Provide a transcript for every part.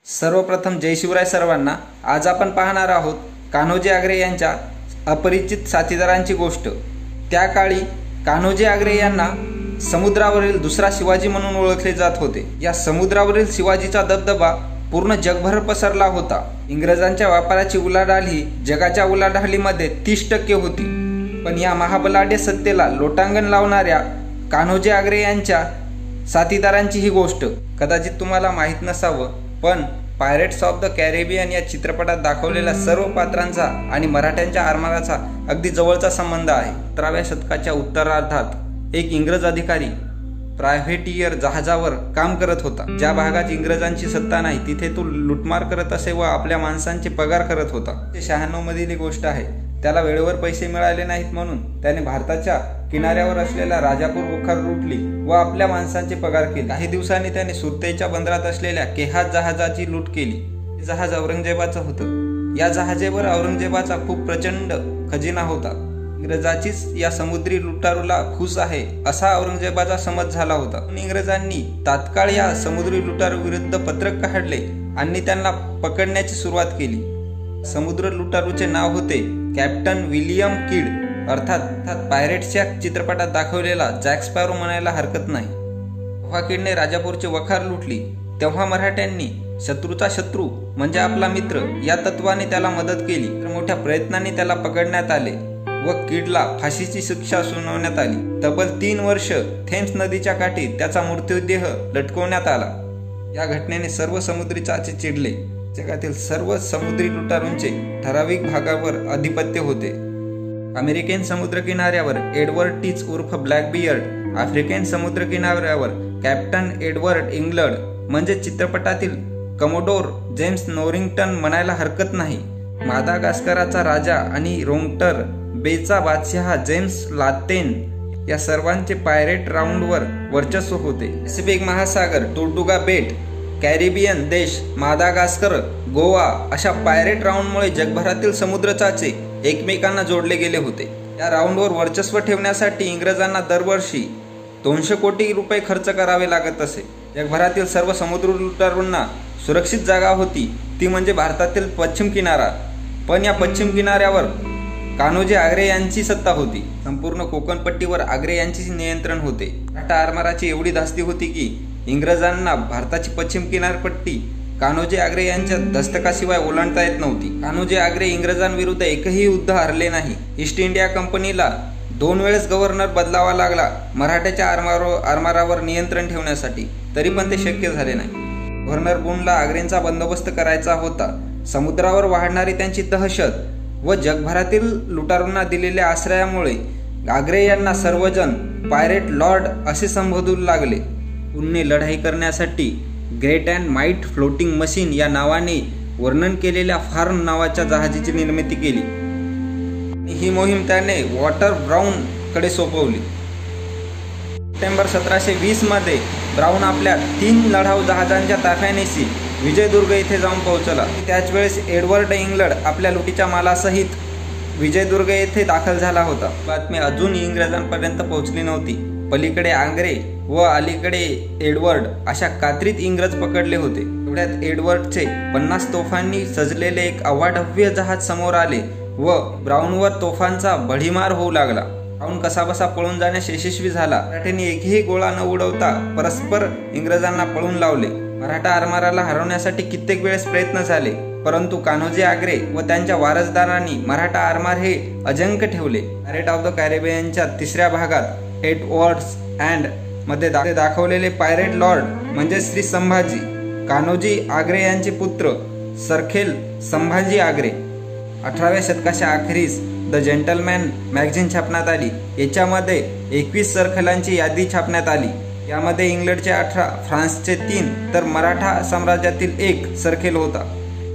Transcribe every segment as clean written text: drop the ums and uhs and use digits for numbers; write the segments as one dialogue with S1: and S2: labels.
S1: सर्वप्रथम जय शिवराय सर्वांना। आज आपण पाहणार आहोत कान्होजी आंग्रे यांच्या अपरिचित साथीदारांची गोष्ट। त्या काळी कान्होजी आंग्रे यांना समुद्रावरील दुसरा शिवाजी म्हणून ओळखले जात होते। या समुद्रावरील शिवाजीचा दबदबा पूर्ण जगभर पसरला होता। इंग्रजांच्या व्यापाराची उलाढाल ही जगाच्या उलाढालीमध्ये 30% होती। पण या महाबलाढ्य सत्तेला लोटांगण लावणाऱ्या कान्होजी आंग्रे यांच्या साथीदारांची ही गोष्ट कदाचित तुम्हाला माहीत नसावं, पण पायरेट्स ऑफ द कॅरेबियन या चित्रपटात दाखवलेल्या सर्व पात्रांचा आणि मराठ्यांच्या आरमाराचा अगदी जवळचा संबंध आहे। 17व्या शतकाच्या उत्तरार्धात एक इंग्रज अधिकारी प्रायव्हेटियर जहाजावर काम करत होता। ज्या भागात इंग्रजांची सत्ता नाही तिथे तो लुटमार करत असे व आपल्या माणसांचे पगार करत होता। 96 मधील गोष्ट आहे। त्याला वेळेवर पैसे मिळाले नाहीत म्हणून त्याने भारताच्या किनाऱ्यावर असलेल्या राजापूर वखार लुटली व आपल्या माणसांचे पगार केले। काही दिवसांनी त्याने सुरतेच्या बंदरात असलेल्या केहात जहाजाची लूट केली। हे जहाज औरंगजेबाचं होतं। या जहाजावर औरंगजेबाचा खूप प्रचंड खजिना होता। इंग्रजाचीच या समुद्री लुटारूला खुश आहे असा औरंगजेबाचा समज झाला होता। इंग्रजांनी तात्काळ या समुद्री लुटारू विरुद्ध पत्रक काढले आणि त्यांना पकडण्याची सुरुवात केली। समुद्र लुटारूचे नाव होते कॅप्टन विलियम किड, अर्थात पायरेट्सच्या चित्रपटात दाखवलेला जॅक स्पॅरो म्हणायला हरकत नाही। जेव्हा किडने राजापूरची वखार लुटली तेव्हा मराठ्यांनी शत्रूचा शत्रू म्हणजे आपला मित्र या तत्वाने त्याला मदत केली। तर मोठ्या प्रयत्नाने त्याला पकडण्यात आले व किडला फाशीची शिक्षा सुनावण्यात आली। तब्बल 3 वर्ष थेम्स नदीच्या काठी त्याचा मृत्यूदेह लटकवण्यात आला। या घटनेने सर्व समुद्री चाचे चिडले। जगातील सर्व समुद्री लुटारूंचे ठराविक भागावर अधिपत्य होते। अमेरिकन समुद्र किनाऱ्यावर एडवर्ड टीच उर्फ ब्लॅकबियर्ड, आफ्रिकन समुद्र किनाऱ्यावर कॅप्टन एडवर्ड इंग्लंड म्हणजे चित्रपटातील कमोडोर जेम्स नोरिंग्टन म्हणायला हरकत नाही। मादागास्करचा राजा आणि रोंगटर बेचा बादशाह जेम्स लातेन या सर्वांचे पायरेट राऊंडवर वर्चस्व होते। पॅसिफिक महासागर, टोर्टुगा बेट, कॅरिबियन देश, मादागास्कर, गोवा अशा पायरेट राऊंडमुळे जगभरातील समुद्रचाचे एकमेकांना जोडले गेले होते। या राऊंडवर वर्चस्व ठेवण्यासाठी इंग्रजांना दरवर्षी 200 कोटी रुपये खर्च करावे लागत असे। जगभरातील सर्व समुद्र लुटारूंना सुरक्षित जागा होती ती म्हणजे भारतातील पश्चिम किनारा। पण या पश्चिम किनाऱ्यावर कान्होजी आंग्रे यांची सत्ता होती। संपूर्ण कोकणपट्टीवर आंग्रे यांचे नियंत्रण होते। मराठा आरमाराची एवढी धास्ती होती की इंग्रजांना भारताची पश्चिम किनारपट्टी कान्होजी आंग्रे यांच्या दस्तकाशिवाय ओलांडता येत नव्हती। कान्होजी आंग्रे इंग्रजांविरुद्ध एकही युद्ध हरले नाही। ईस्ट इंडिया कंपनीला 2 वेळेस गव्हर्नर बदलावा लागला मराठ्याच्या आरमारावर नियंत्रण ठेवण्यासाठी, तरी पण ते शक्य झाले नाही। गव्हर्नर बुनला आंग्रेंचा बंदोबस्त करायचा होता। समुद्रावर वाढणारी त्यांची दहशत व जगभरातील लुटारूंना दिलेल्या आश्रयामुळे आंग्रे यांना सर्वजण पायरेट लॉर्ड असे संबोधू लागले। पुणे लढाई करण्यासाठी great and might floating machine या नावाने वर्णन केलेल्या फार्म नावाच्या जहाजाची निर्मिती केली। ही मोहीम त्याने वॉटर ब्राउन कडे सोपवली। सप्टेंबर 1720 मध्ये ब्राउन आपल्या 3 लढाऊ जहाजांच्या ताफ्यानेशी विजयदुर्ग येथे जाऊन पोहोचला। त्याच वेळेस एडवर्ड इंग्लंड आपल्या लुटीच्या मालासहित विजयदुर्ग येथे दाखल झाला होता। बातमी अजून इंग्रजांपर्यंत पोहोचली नव्हती। पलीकडे आंग्रे व अलीकडे एडवर्ड अशा कात्रीत इंग्रज पकडले होते। एवढ्यात एडवर्डचे 50 तोफांनी सजलेले एक अवाढव्य जहाज समोर आले व ब्राउनवर तोफांचा भडीमार होऊ लागला। ब्राउन कसाबसा पळून जाण्यास यशस्वी झाला। मराठ्यांनी एकही गोळा न उडवता परस्पर इंग्रजांना पळून लावले। मराठा आरमाराला हरवण्यासाठी कित्येक वेळेस प्रयत्न झाले, परंतु कान्होजी आंग्रे व त्यांच्या वारसदारांनी मराठा आरमार हे अजंक ठेवले। पायरेट ऑफ द कॅरेबियनच्या 3ऱ्या भागात एडवर्ड्स अँड मध्ये दाखवलेले पायरेट लॉर्ड म्हणजे श्री संभाजी कान्होजी आंग्रे यांचे पुत्र सरखेल संभाजी आंग्रे। 18व्या शतकाच्या अखेरीस द जेंटलमॅन मॅगझिन छापण्यात आली। याच्यामध्ये 21 सरखेलांची यादी छापण्यात आली। यामध्ये इंग्लंडचे 18, फ्रान्सचे 3 तर मराठा साम्राज्यातील 1 सरखेल होता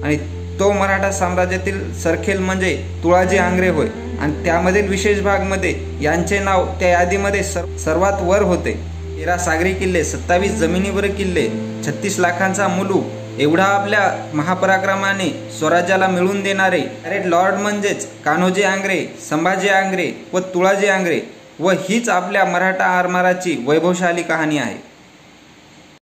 S1: आणि तो मराठा साम्राज्यातील सरखेल म्हणजे तुळाजी आंग्रे होय। आणि त्यामधील विशेष भाग मध्ये यांचे नाव त्या यादीमध्ये सर्वात वर होते। 13 सागरी किल्ले, 27 जमिनीवर किल्ले, 36 लाखांचा मुलूक एवढा आपल्या महापराक्रमाने स्वराज्याला मिळवून देणारे पायरेट लॉर्ड म्हणजेच कान्होजी आंग्रे, संभाजी आंग्रे व तुळाजी आंग्रे व हीच आपल्या मराठा आरमाराची वैभवशाली कहाणी आहे।